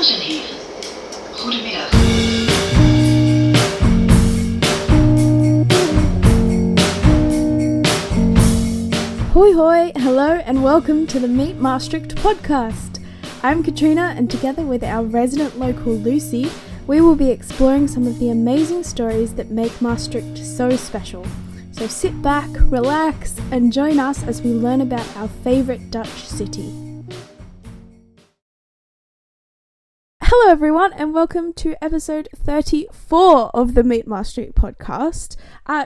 Dames en heren, goedemiddag. Hoi hoi, hello and welcome to the Meet Maastricht podcast. I'm Katrina and together with our resident local Lucy, we will be exploring some of the amazing stories that make Maastricht so special. So sit back, relax and join us as we learn about our favourite Dutch city. Hello everyone and welcome to episode 34 of the Meet Maastricht podcast.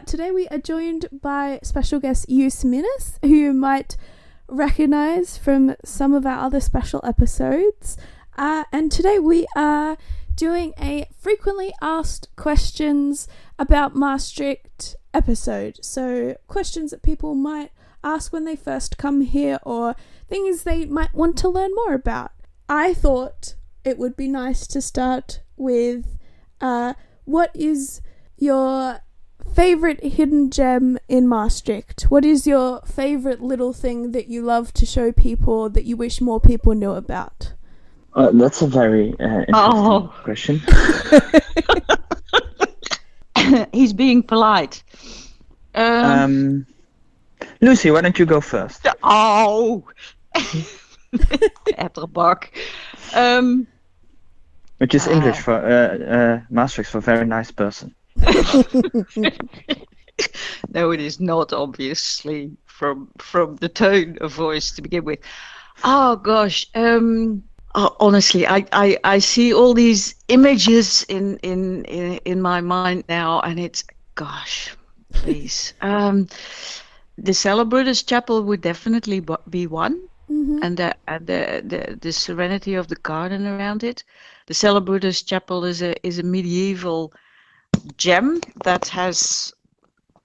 Today we are joined by special guest Jus Minnes, who you might recognise from some of our other special episodes. And today we are doing a frequently asked questions about Maastricht episode. So questions that people might ask when they first come here or things they might want to learn more about. I thought it would be nice to start with what is your favourite hidden gem in Maastricht? What is your favourite little thing that you love to show people that you wish more people knew about? That's a very interesting question. He's being polite. Lucy, why don't you go first? Etterbak. Which is English for Maastricht for very nice person. No, it is not, obviously, from the tone of voice to begin with. Oh gosh. Honestly, I see all these images in my mind now, and it's gosh, please. The Celebrutus Chapel would definitely be one. Mm-hmm. And the serenity of the garden around it. The Celebrutus Chapel is a medieval gem that has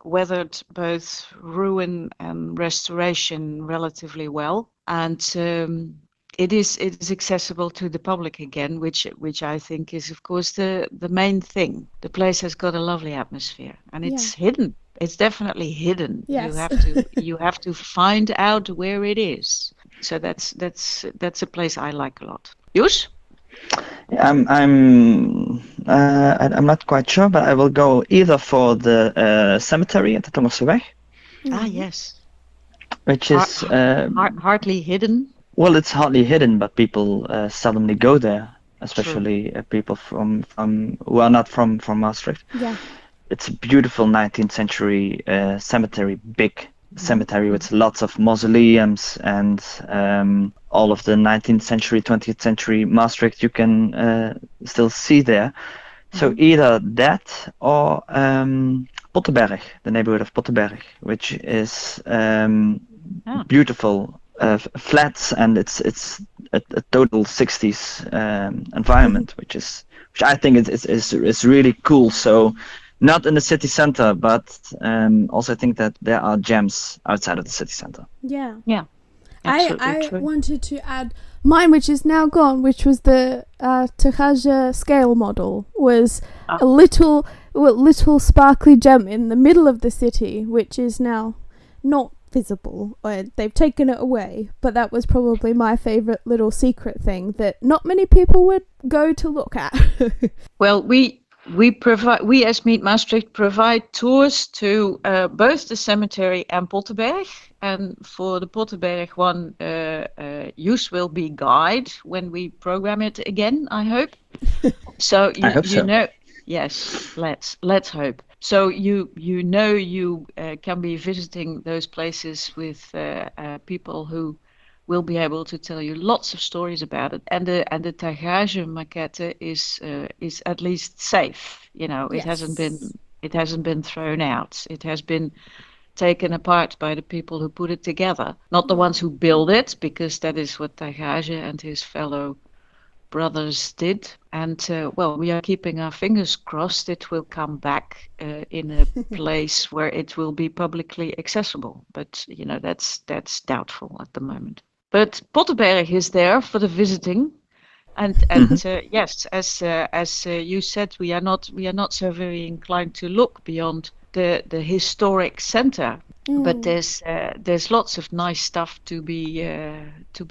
weathered both ruin and restoration relatively well, and it is accessible to the public again, which I think is of course the main thing. The place has got a lovely atmosphere, and it's hidden. It's definitely hidden. Yes. You have to find out where it is. So that's a place I like a lot. Jus? I'm not quite sure, but I will go either for the cemetery at the Thomaseweg. Mm-hmm. Ah, yes. Which is hardly hidden. Well, it's hardly hidden, but people seldomly go there, especially people from who are not from Maastricht. Yeah. It's a beautiful 19th century cemetery, big cemetery with lots of mausoleums and all of the 19th century, 20th century Maastricht you can still see there. So either that or Pottenberg, the neighborhood of Pottenberg, which is beautiful flats, and it's a total 60s environment, which I think is really cool. So not in the city center, but also I think that there are gems outside of the city center. Yeah. Yeah. I wanted to add mine, which is now gone, which was the Terraja scale model, was a little sparkly gem in the middle of the city, which is now not visible, or they've taken it away. But that was probably my favourite little secret thing that not many people would go to look at. Well, we as Meet Maastricht provide tours to both the cemetery and Pottenberg, and for the Pottenberg one, Jus will be guide when we program it again, I hope. So I hope so. Yes, let's hope. So you can be visiting those places with people who will be able to tell you lots of stories about it, and the Terraja maquette is at least safe. You know, it hasn't been thrown out. It has been taken apart by the people who put it together, not the ones who build it, because that is what Terraja and his fellow brothers did. And we are keeping our fingers crossed it will come back in a place where it will be publicly accessible. But you know, that's doubtful at the moment. But Pottenberg is there for the visiting, and yes, as you said, we are not so very inclined to look beyond the historic center. But there's lots of nice stuff to be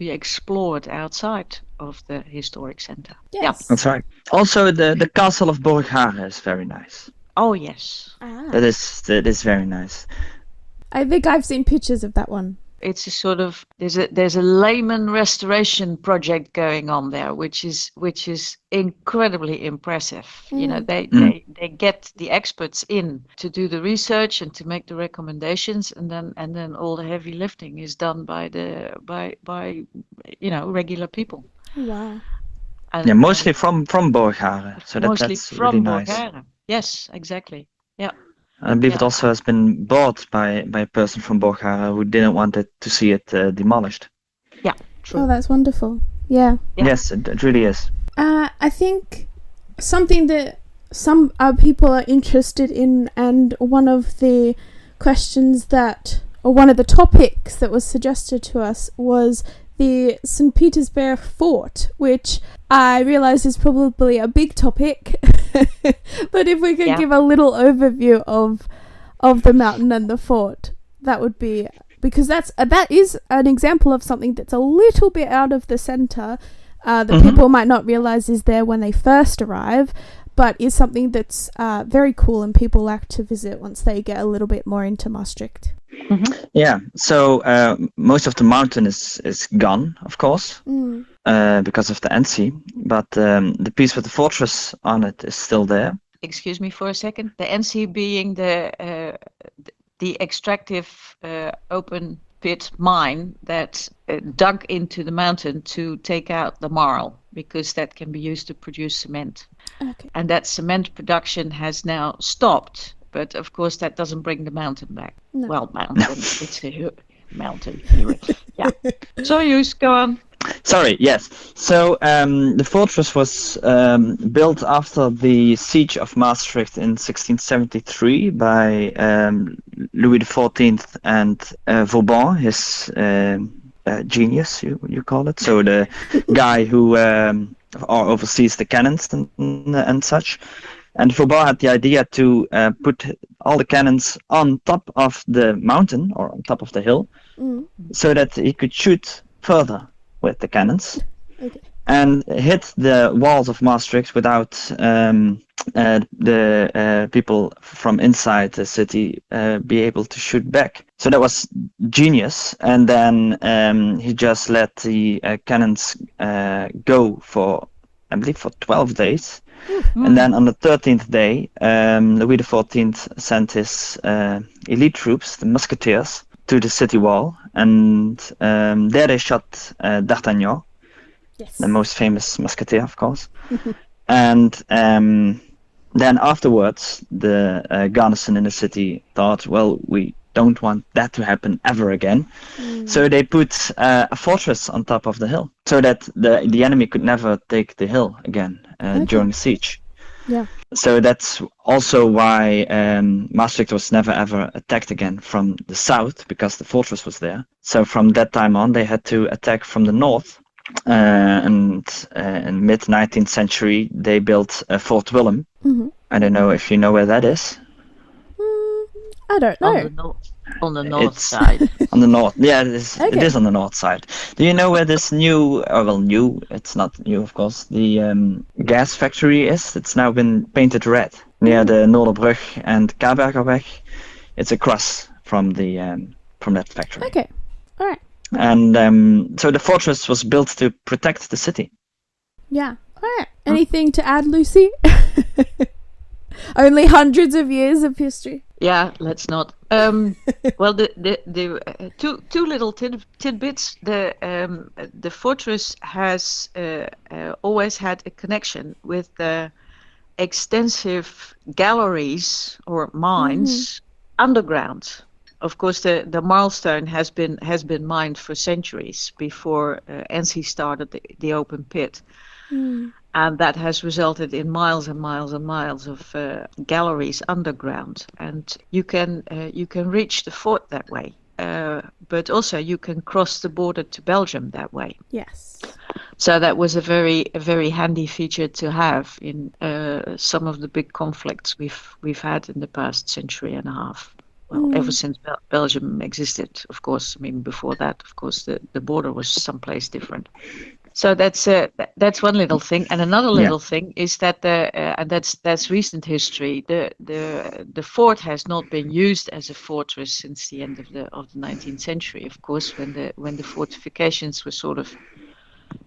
explored outside of the historic center. Yes. That's right. Also, the castle of Borghare is very nice. Oh yes. That is very nice. I think I've seen pictures of that one. It's a sort of there's a layman restoration project going on there, which is incredibly impressive. You know, they get the experts in to do the research and to make the recommendations, and then all the heavy lifting is done by regular people. Wow. And, mostly from Borghare, so mostly that's from really nice. Borghare. Yes, exactly. Yeah. I believe it also has been bought by a person from Borghare who didn't want to see it demolished. Yeah, true. Oh, that's wonderful. Yeah. Yes, it really is. I think something that some people are interested in, and one of the questions or one of the topics that was suggested to us was the St. Petersburg fort, which I realise is probably a big topic, but if we could give a little overview of the mountain and the fort, that would be, because that is an example of something that's a little bit out of the centre, that people might not realise is there when they first arrive, but is something that's very cool and people like to visit once they get a little bit more into Maastricht. Yeah, so most of the mountain is gone, of course, because of the NC, but the piece with the fortress on it is still there. Excuse me for a second. The NC being the extractive open pit mine that dug into the mountain to take out the marl, because that can be used to produce cement. Okay. And that cement production has now stopped. But of course, that doesn't bring the mountain back. No. Well, mountain, it's a mountain anyway. Yeah. So, Jus, go on. Sorry, yes. So the fortress was built after the siege of Maastricht in 1673 by Louis XIV and Vauban, his genius, you call it. So the guy who oversees the cannons and such. And Vauban had the idea to put all the cannons on top of the mountain or on top of the hill, so that he could shoot further with the cannons and hit the walls of Maastricht without the people from inside the city be able to shoot back. So that was genius. And then he just let the cannons go for, I believe, for 12 days. And then on the 13th day, Louis XIV sent his elite troops, the musketeers, to the city wall, and there they shot D'Artagnan, the most famous musketeer, of course. And then afterwards, the garrison in the city thought, well, we don't want that to happen ever again. So they put a fortress on top of the hill, so that the enemy could never take the hill again during the siege. Yeah. So that's also why Maastricht was never ever attacked again from the south, because the fortress was there. So from that time on, they had to attack from the north. And in mid-19th century, they built Fort Willem. I don't know if you know where that is. I don't know. On the north side. On the north, yeah, it is. Okay. It is on the north side. Do you know where this new? It's not new, of course. The gas factory is. It's now been painted red near the Noorderbrug and Kabergerweg. It's across from that factory. Okay, all right. And so the fortress was built to protect the city. Yeah. All right. Anything to add, Lucy? Only hundreds of years of history. Yeah, let's not. Well, the two little tidbits. The fortress has always had a connection with the extensive galleries or mines underground. Of course, the marlstone has been mined for centuries before NC started the open pit. And that has resulted in miles and miles and miles of galleries underground. And you can reach the fort that way, but also you can cross the border to Belgium that way. Yes. So that was a very handy feature to have in some of the big conflicts we've had in the past century and a half ever since Belgium existed, of course. I mean, before that, of course, the border was someplace different. So that's one little thing, and another little thing is that and that's recent history. The fort has not been used as a fortress since the end of the 19th century. Of course, when the fortifications were sort of,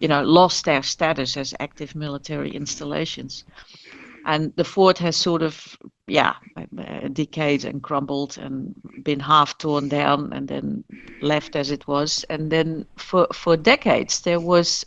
lost their status as active military installations. And the fort has sort of, decayed and crumbled and been half torn down and then left as it was. And then for decades, there was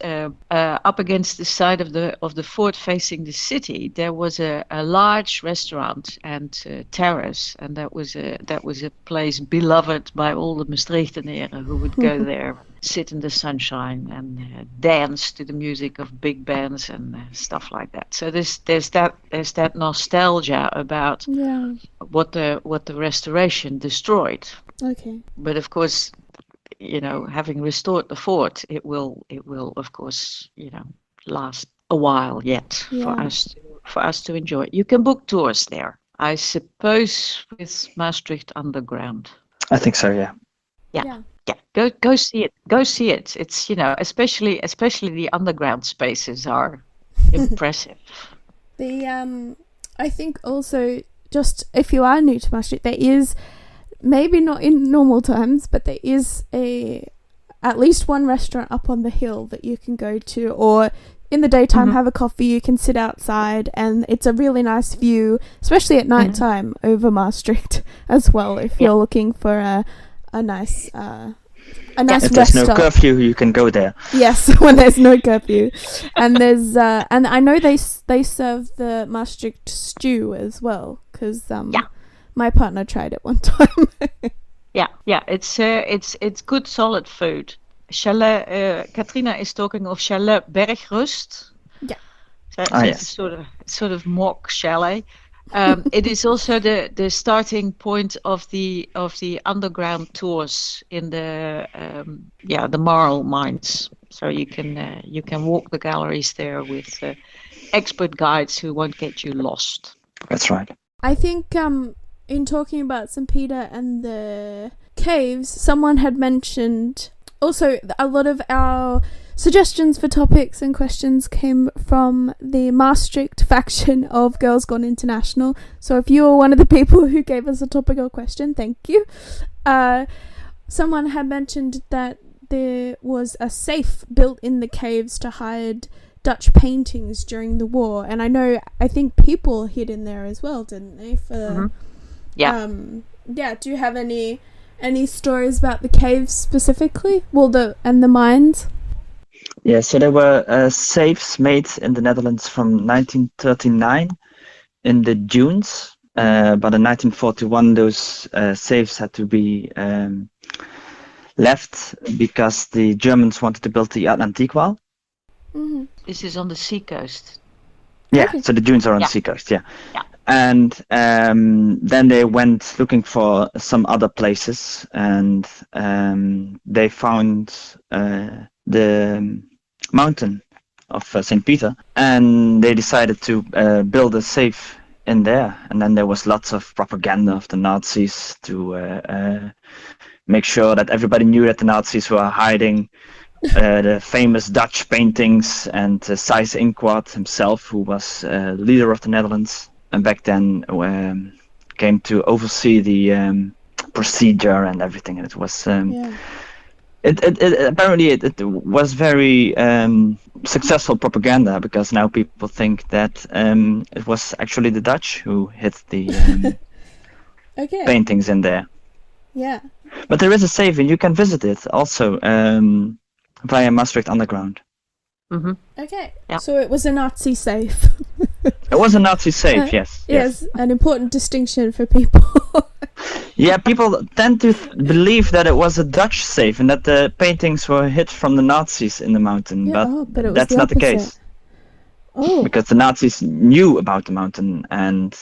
up against the side of the fort facing the city, there was a large restaurant and terrace, and that was a place beloved by all the Maastrichtenaren who would go there, sit in the sunshine and dance to the music of big bands and stuff like that. So there's that nostalgia about what the restoration destroyed. Okay. But of course, having restored the fort, it will of course, last a while yet for us to enjoy. You can book tours there, I suppose, with Maastricht Underground. I think so. Yeah. Yeah. Go see it. Go see it. It's especially the underground spaces are impressive. I think also, just if you are new to Maastricht, there is, maybe not in normal times, but there is at least one restaurant up on the hill that you can go to, or in the daytime have a coffee. You can sit outside, and it's a really nice view, especially at night time, over Maastricht as well. If you're looking for a nice if there's no curfew, you can go there. Yes, when there's no curfew, and there's and I know they serve the Maastricht stew as well, because my partner tried it one time. It's good solid food. Chalet. Katrina is talking of Chalet Bergrust. Yeah, so it's a sort of mock chalet. It is also the starting point of the underground tours in the marl mines. So you can walk the galleries there with expert guides who won't get you lost. That's right. I think in talking about St. Peter and the caves, someone had mentioned also a lot of our suggestions for topics and questions came from the Maastricht faction of Girls Gone International. So if you are one of the people who gave us a topic or question, thank you. Someone had mentioned that there was a safe built in the caves to hide Dutch paintings during the war, and I think people hid in there as well, didn't they? Do you have any stories about the caves specifically? And the mines? Yeah, so there were safes made in the Netherlands from 1939 in the dunes, but in 1941 those safes had to be left because the Germans wanted to build the Atlantique wall. Mm-hmm. This is on the seacoast. Yeah, okay. So the dunes are on the seacoast, yeah. And then they went looking for some other places, and they found the mountain of St. Peter, and they decided to build a safe in there. And then there was lots of propaganda of the Nazis to make sure that everybody knew that the Nazis were hiding the famous Dutch paintings, and Seyss Inquart himself, who was leader of the Netherlands and back then came to oversee the procedure and everything. And it was it was very successful propaganda, because now people think that it was actually the Dutch who hid the paintings in there. Yeah. But there is a safe, and you can visit it also via Maastricht Underground. Mm-hmm. Okay. Yeah. So it was a Nazi safe. It was a Nazi safe, yes. Yes, an important distinction for people. Yeah, people tend to believe that it was a Dutch safe and that the paintings were hid from the Nazis in the mountain, but that's not the case. Oh. Because the Nazis knew about the mountain, and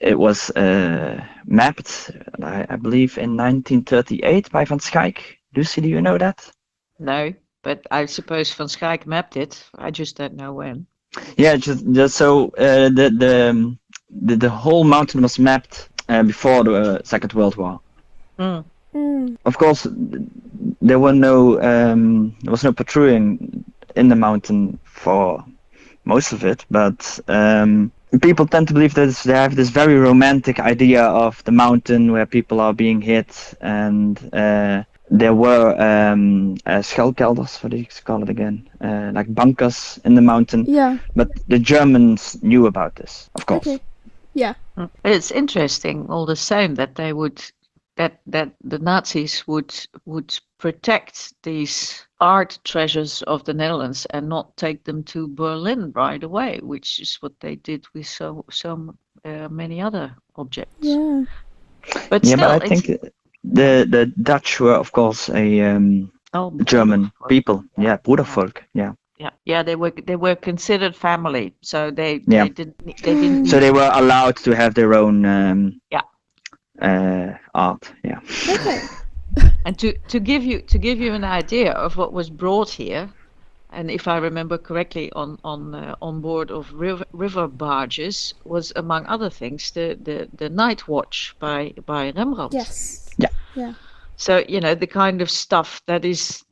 it was mapped, I believe, in 1938 by Van Schaik. Lucy, do you know that? No, but I suppose Van Schaik mapped it. I just don't know when. Yeah, just so the whole mountain was mapped before the Second World War. Mm. Of course, there was no patrolling in the mountain for most of it, but people tend to believe that they have this very romantic idea of the mountain where people are being hit, and there were schuilkelders, what do you call it again? Like bunkers in the mountain. Yeah. But the Germans knew about this, of course. Okay. Yeah. It's interesting, all the same, that they would that the Nazis would protect these art treasures of the Netherlands and not take them to Berlin right away, which is what they did with so many other objects. Yeah. But Yeah, still, but I think the Dutch were, of course, a German people. Yeah, Broedervolk. Yeah. Yeah, they were considered family, so they Yeah. didn't. So they were allowed to have their own art. Yeah. Okay. And to give you an idea of what was brought here, and if I remember correctly, on board of river barges was, among other things, the Night Watch by Rembrandt. Yes. Yeah. Yeah. So the kind of stuff that is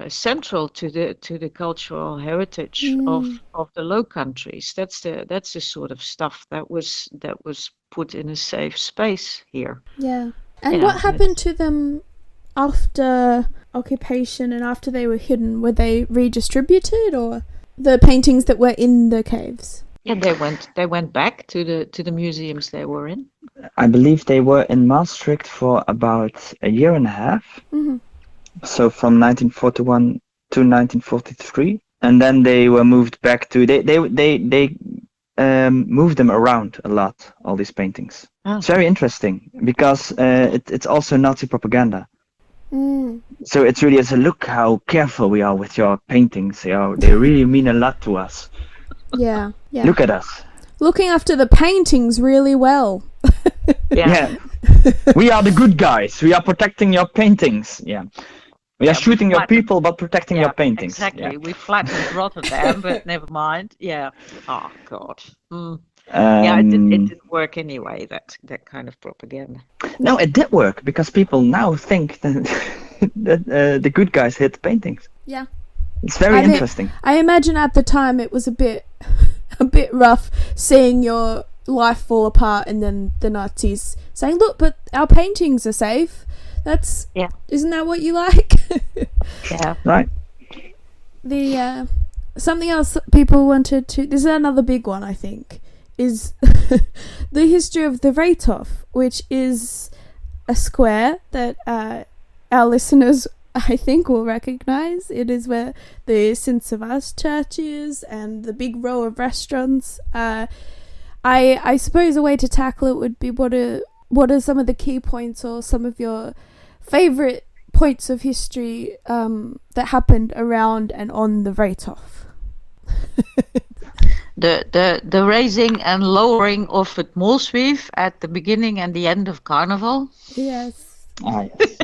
central to the cultural heritage of the Low Countries. That's the sort of stuff that was put in a safe space here. Yeah. And what happened to them after occupation and after they were hidden? Were they redistributed, or the paintings that were in the caves? Yeah, they went back to the museums they were in. I believe they were in Maastricht for about a year and a half. Mm-hmm. So from 1941 to 1943, and then they were moved back to they moved them around a lot. All these paintings. Oh. It's very interesting because it's also Nazi propaganda. Mm. So it's really as a look how careful we are with your paintings. They really mean a lot to us. Yeah. Yeah. Look at us. Looking after the paintings really well. Yeah. We are the good guys. We are protecting your paintings. Yeah. We are shooting your people, but protecting your paintings. Exactly. Yeah. We flattened Rotterdam, but never mind. Yeah. Oh God. Mm. It didn't work anyway. That kind of propaganda. No, it did work because people now think that, that the good guys hit paintings. Yeah. It's very interesting. I imagine at the time it was a bit rough seeing your life fall apart, and then the Nazis saying, "Look, but our paintings are safe." Isn't that what you like? Yeah. Right. The something else that people wanted to. This is another big one, I think, is the history of the Vrijthof, which is a square that our listeners, I think, will recognise. It is where the Sint church is and the big row of restaurants. I suppose a way to tackle it would be what are some of the key points or some of your favourite points of history that happened around and on the Vrijthof? The raising and lowering of het Molsweef at the beginning and the end of Carnival. Yes. Ah, yes.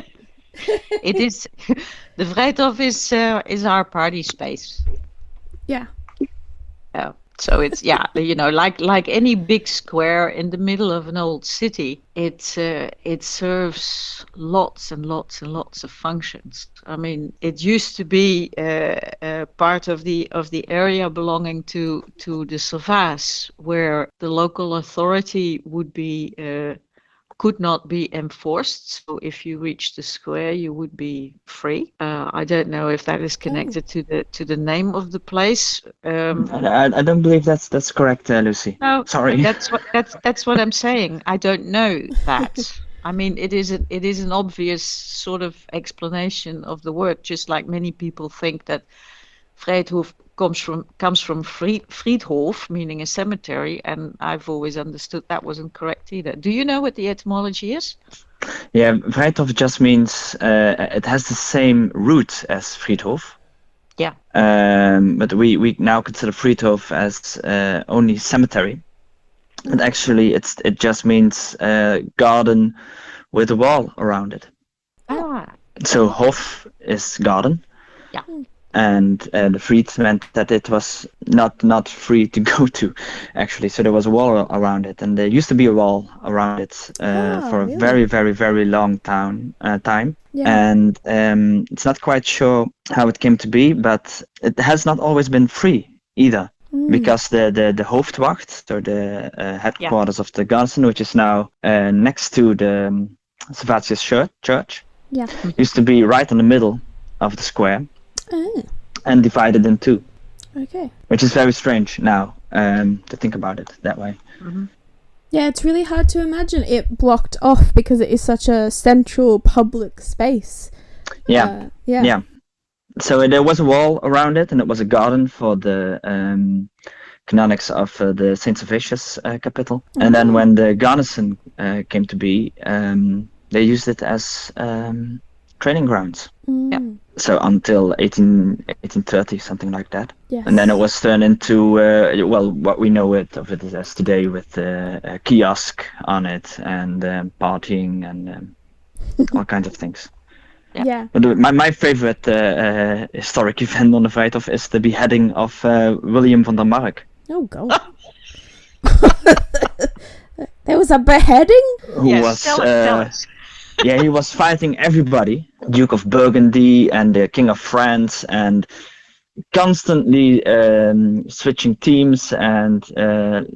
It is the Vrijthof is our party space. Yeah. Yeah. So it's like any big square in the middle of an old city, it serves lots and lots and lots of functions. I mean, it used to be part of the area belonging to the Savas, where the local authority could not be enforced. So if you reached the square, you would be free. I don't know if that is connected to the name of the place. I don't believe that's correct, Lucy. No, sorry. That's what I'm saying. I don't know that. I mean, it is an obvious sort of explanation of the word. Just like many people think that Vrijthof comes from Frijthof, meaning a cemetery, and I've always understood that wasn't correct either. Do you know what the etymology is? Yeah, Vrijthof just means it has the same root as Friedhof. Yeah. But we now consider Friedhof as only cemetery. But actually, it just means garden with a wall around it. Ah. So Hof is garden. Yeah. and the Friet meant that it was not free to go to, actually. So there was a wall around it, and there used to be a wall around it for a really? very, very, very long time. Yeah. And it's not quite sure how it came to be, but it has not always been free either. Because the Hoofdwacht, or the headquarters of the garrison, which is now next to the Servatius Church, Yeah. used to be right in the middle of the square Oh, and divided in two, okay. which is very strange now to think about it that way. Yeah, it's really hard to imagine it blocked off because it is such a central public space. Yeah. Yeah. So there was a wall around it, and it was a garden for the canonics of the Saint Servatius capital. And then when the garrison came to be, they used it as training grounds. So until 1830, something like that. Yes. And then it was turned into, what we know of it as today, with a kiosk on it, and partying, and all kinds of things. Yeah. But my favorite historic event on the Vrijthof is the beheading of William van der Mark. Oh, God. There was a beheading? Who was, tell us. yeah, he was fighting everybody, Duke of Burgundy and the King of France, and constantly switching teams, and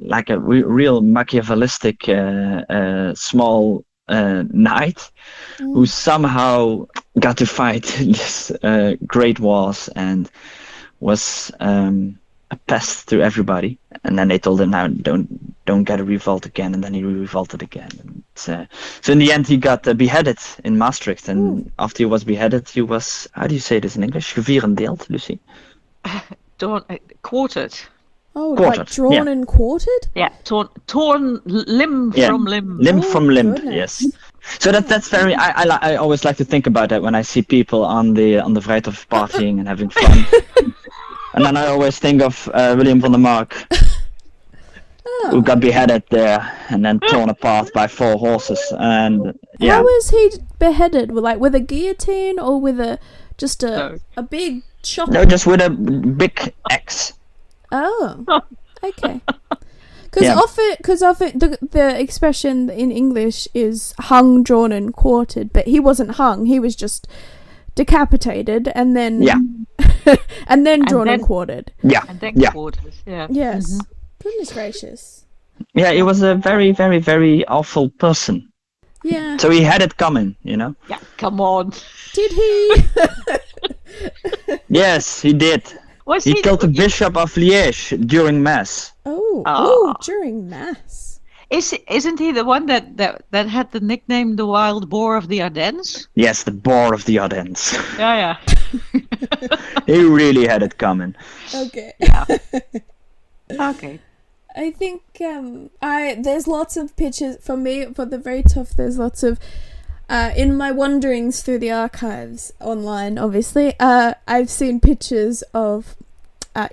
like a real Machiavellistic small knight who somehow got to fight this great wars and was a pest to everybody. And then they told him, now don't get a revolt again, and then he revolted again. And, so in the end he got beheaded in Maastricht, and after he was beheaded he was, how do you say this in English? Gevierendeeld, Lucy? Quartered. Oh, Quartered, like drawn yeah. and quartered? Yeah, torn limb from limb. Limb Oh, from limb, goodness. yes. So that's very. I always like to think about that when I see people on the Vrijthof partying and having fun, and then I always think of William van der Mark, who got beheaded there and then torn apart by 4 horses. And yeah, How was he beheaded? Like with a guillotine or with a big chop? no, just with a big axe. Oh, okay. Because Yeah. often the expression in English is hung, drawn, and quartered, but he wasn't hung. He was just decapitated and then Yeah. and then drawn and then- quartered. Yeah, And then yeah, quartered. Yeah. Yes. Goodness gracious. yeah. He was a very, very, very awful person. Yeah. So he had it coming, you know. Yeah. Come on. Did he? Yes, he did. Was He killed the Bishop of Liège during Mass. Oh, during mass. Isn't he the one that had the nickname the Wild Boar of the Ardennes? Yes, the boar of the Ardennes. Yeah. He really had it coming. Okay. Okay. I think there's lots of pictures for me for the Vrijthof. There's lots of in my wanderings through the archives online. Obviously, I've seen pictures of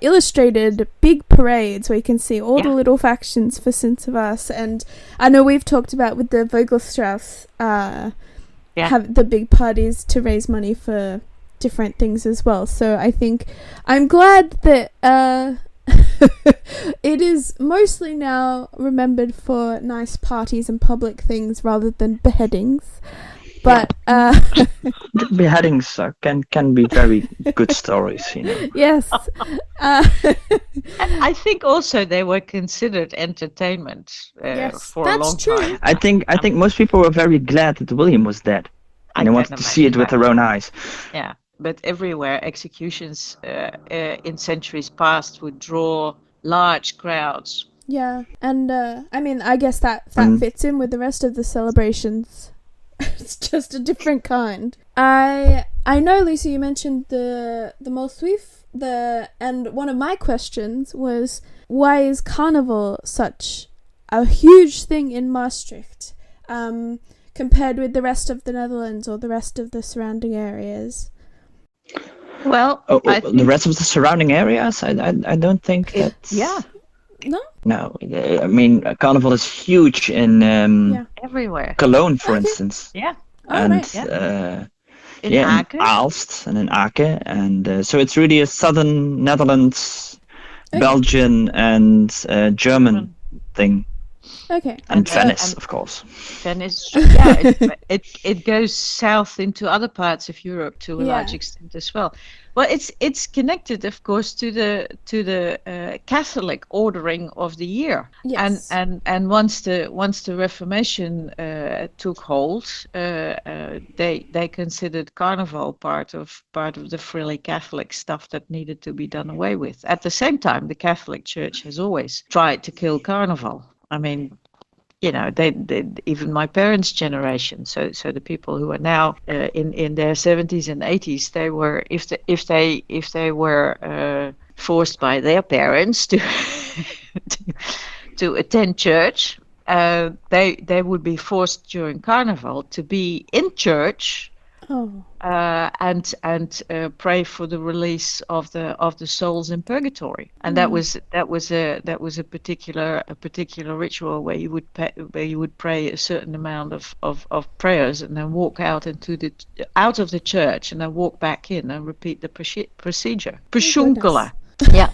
illustrated big parades where you can see all the little factions for Sint-Servaas, and I know we've talked about with the Vogelstrauss have the big parties to raise money for different things as well. So I think I'm glad that it is mostly now remembered for nice parties and public things rather than beheadings. But Beheadings can be very good stories, you know. yes, I think also they were considered entertainment yes, for a that's long true. time. I think most people were very glad that William was dead, and they can wanted to see it imagine with that. their own eyes. Yeah, but everywhere executions in centuries past would draw large crowds. Yeah, and I mean, I guess that fits in with the rest of the celebrations. It's just a different kind. I know, Lisa, you mentioned the Molswif, and one of my questions was, why is Carnival such a huge thing in Maastricht compared with the rest of the Netherlands or the rest of the surrounding areas? Well, I think The rest of the surrounding areas, I don't think that's... yeah, No? No, I mean, Carnival is huge in Yeah. everywhere. Cologne, for instance. Yeah. Oh, And right. in in Aken. Aalst and in Aken, and so it's really a southern Netherlands, Belgian, and German thing, Okay. and Venice, of course. Venice, yeah, it goes south into other parts of Europe to a large extent as well. Well, it's connected, of course, to the Catholic ordering of the year. Yes. And once the Reformation took hold, they considered Carnival part of the frilly Catholic stuff that needed to be done away with. At the same time, the Catholic Church has always tried to kill Carnival. I mean, they even my parents' generation, so the people who are now in their 70s and 80s, they were if they were forced by their parents to to attend church, they would be forced during Carnival to be in church. And pray for the release of the souls in purgatory, and that was a particular ritual where you would pray a certain amount of prayers and then walk out out of the church and then walk back in and repeat the procedure. Perschunkelen. Yeah.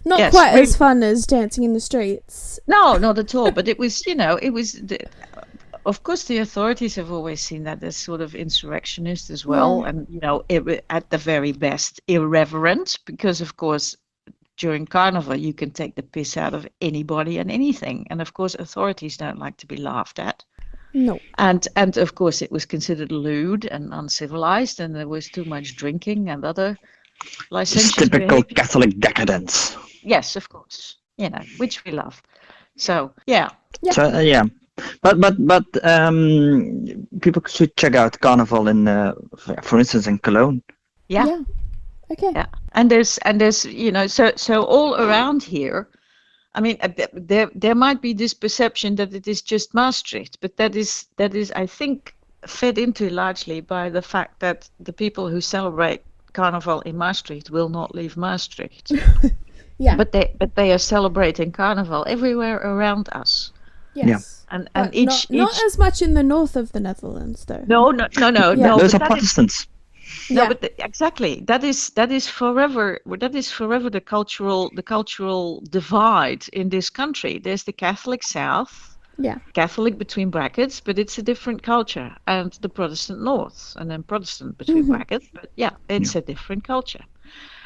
Not quite as fun as dancing in the streets. No, not at all. But it was, of course, the authorities have always seen that as sort of insurrectionist as well, and at the very best irreverent, because of course during Carnival you can take the piss out of anybody and anything, and of course authorities don't like to be laughed at. No. And of course it was considered lewd and uncivilized, and there was too much drinking and other licentious Typical behavior. Catholic decadence. Yes, of course, which we love. So yeah. So But people should check out Carnival in, for instance, in Cologne. Yeah. Okay. Yeah, and there's so all around here. I mean, there might be this perception that it is just Maastricht, but that is I think fed into largely by the fact that the people who celebrate Carnival in Maastricht will not leave Maastricht. Yeah. But they are celebrating Carnival everywhere around us. Yes. Yeah. And each not as much in the north of the Netherlands, though. No. Those are Protestants. Exactly. That is forever the cultural divide in this country. There's the Catholic South, Catholic between brackets, but it's a different culture, and the Protestant North, and then Protestant between brackets, but it's a different culture.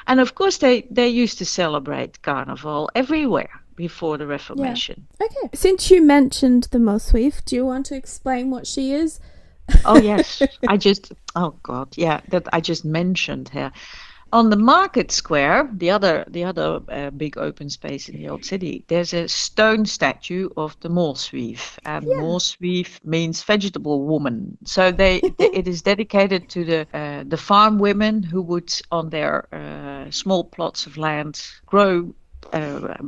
And of course, they used to celebrate Carnival everywhere before the Reformation. Yeah. Okay. Since you mentioned the Mosweef, do you want to explain what she is? Oh yes, I just mentioned her. On the market square, the other big open space in the old city, there's a stone statue of the Mosweef, and Mosweef means vegetable woman. So it is dedicated to the farm women who would on their small plots of land grow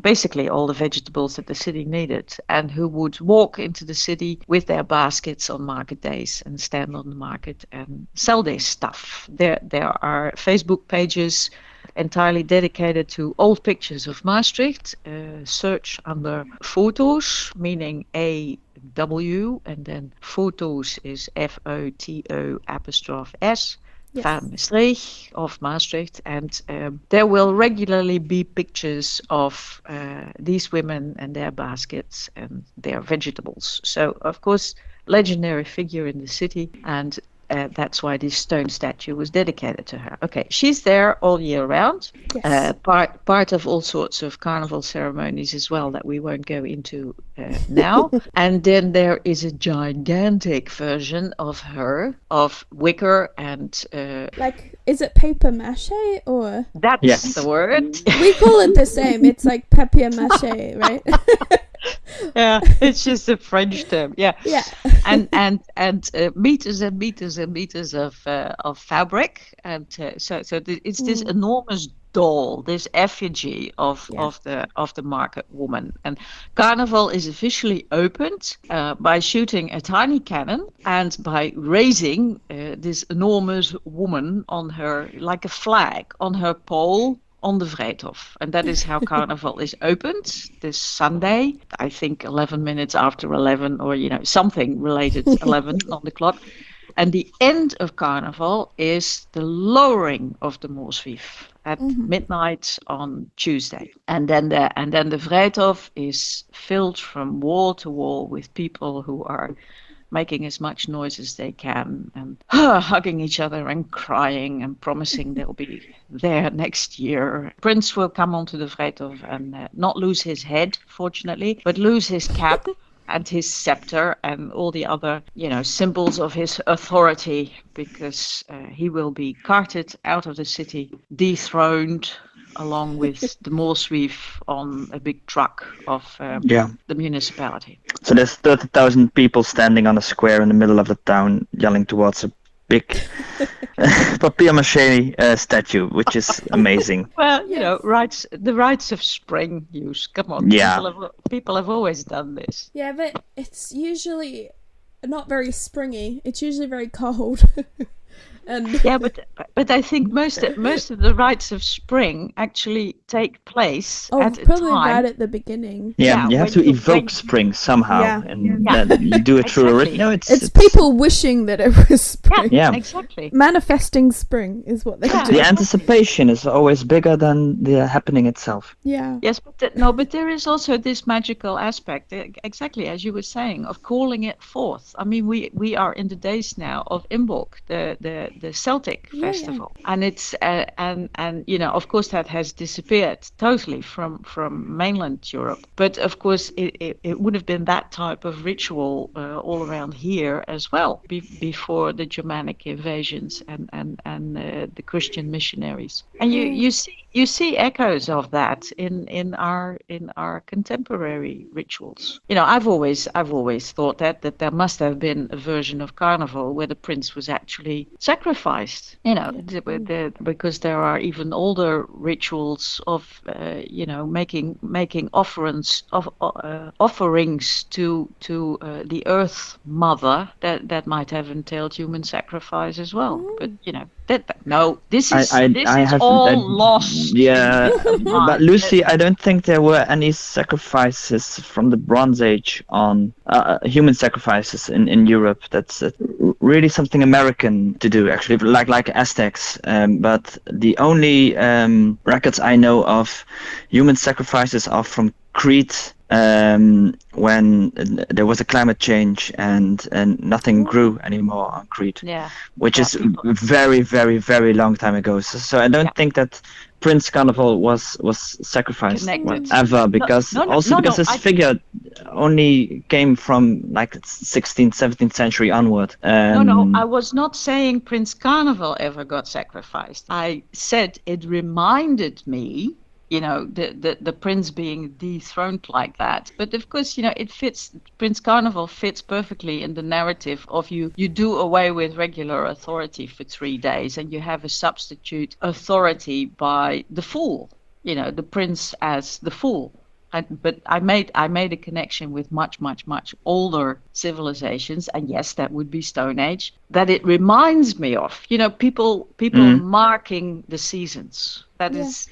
basically all the vegetables that the city needed, and who would walk into the city with their baskets on market days and stand on the market and sell their stuff. There are Facebook pages entirely dedicated to old pictures of Maastricht. Search under Foto's, meaning AW, and then Foto's is FOTO''S. Van Maastricht of Maastricht, and there will regularly be pictures of these women and their baskets and their vegetables. So, of course, legendary figure in the city, and that's why this stone statue was dedicated to her. Okay, she's there all year round, part of all sorts of carnival ceremonies as well that we won't go into now. And then there is a gigantic version of her, of wicker and... is it paper mache or... That's the word. We call it the same. It's like papier mache, right? Yeah, it's just a French term. Yeah. And meters and meters and meters of fabric, and so it's this enormous doll, this effigy of the market woman. And Carnival is officially opened by shooting a tiny cannon and by raising this enormous woman on her, like a flag, on her pole on the Vrijthof. And that is how Carnival is opened this Sunday, I think 11 minutes after 11, or something related to 11 on the clock. And the end of Carnival is the lowering of the Maastricht at midnight on Tuesday. And then the Vrijthof is filled from wall to wall with people who are making as much noise as they can and hugging each other and crying and promising they'll be there next year. Prince will come onto the Vrijthof and not lose his head, fortunately, but lose his cap and his scepter and all the other, symbols of his authority, because he will be carted out of the city, dethroned, along with the Maastricht on a big truck of the municipality. So there's 30,000 people standing on a square in the middle of the town yelling towards a big papier-mâché statue, which is amazing. Well, the rites of spring use. Come on, people have always done this. Yeah, but it's usually not very springy. It's usually very cold. And yeah, but I think most of the rites of spring actually take place at a probably time. right at the beginning. Yeah, you have to evoke spring somehow, and that you do it through a ritual. No, it's people wishing that it was spring. Yeah, exactly. Manifesting spring is what they do. The anticipation is always bigger than the happening itself. Yeah. Yes, but there is also this magical aspect, exactly as you were saying, of calling it forth. I mean, we are in the days now of Imbolc, the Celtic festival, and it's and of course that has disappeared totally from mainland Europe, but of course it would have been that type of ritual all around here as well before the Germanic invasions and the Christian missionaries, and you see echoes of that in our contemporary rituals. I've always thought that there must have been a version of Carnival where the prince was actually sacrificed, because there are even older rituals of making offerings to the Earth Mother that might have entailed human sacrifice as well. But this is all lost. Yeah, but Lucy, I don't think there were any sacrifices from the Bronze Age on human sacrifices in Europe. That's really something American to do, actually, like Aztecs. But the only records I know of human sacrifices are from Crete, when there was a climate change and nothing grew anymore on Crete, which is very, very, very long time ago. So I don't think that Prince Carnival was sacrificed ever, because his figure only came from like 16th, 17th century onward. No, I was not saying Prince Carnival ever got sacrificed. I said it reminded me, the prince being dethroned like that. But of course, it fits. Prince Carnival fits perfectly in the narrative of you do away with regular authority for 3 days and you have a substitute authority by the fool. The prince as the fool. But I made a connection with much, much, much older civilizations, and yes, that would be Stone Age. That it reminds me of, people marking the seasons. That is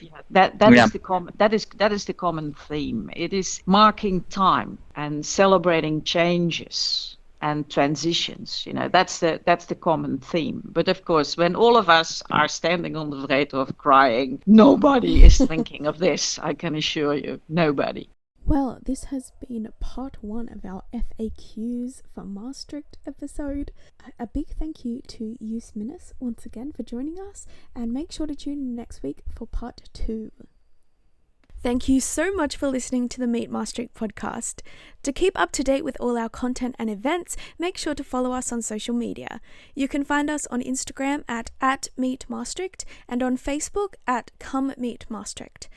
the common theme. It is marking time and celebrating changes and transitions. That's the common theme. But of course, when all of us are standing on the Vrijthof crying, nobody is thinking of this, I can assure you. Nobody. Well, this has been part 1 of our FAQs for Maastricht episode. A big thank you to Jus Minnes once again for joining us, and make sure to tune in next week for part 2. Thank you so much for listening to the Meet Maastricht podcast. To keep up to date with all our content and events, make sure to follow us on social media. You can find us on Instagram at Meet Maastricht and on Facebook at Come Meet Maastricht.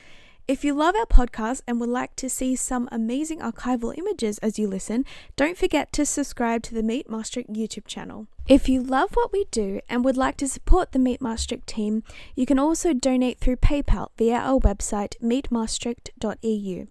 If you love our podcast and would like to see some amazing archival images as you listen, don't forget to subscribe to the Meet Maastricht YouTube channel. If you love what we do and would like to support the Meet Maastricht team, you can also donate through PayPal via our website meetmaastricht.eu.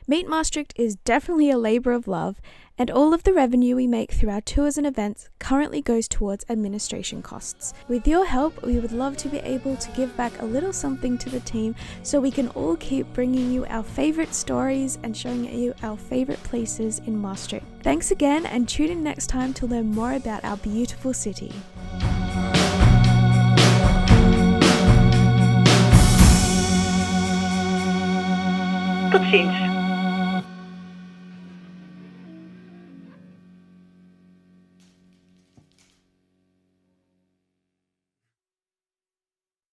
Meet Maastricht is definitely a labour of love, and all of the revenue we make through our tours and events currently goes towards administration costs. With your help, we would love to be able to give back a little something to the team so we can all keep bringing you our favourite stories and showing you our favourite places in Maastricht. Thanks again, and tune in next time to learn more about our beautiful city. Tot ziens.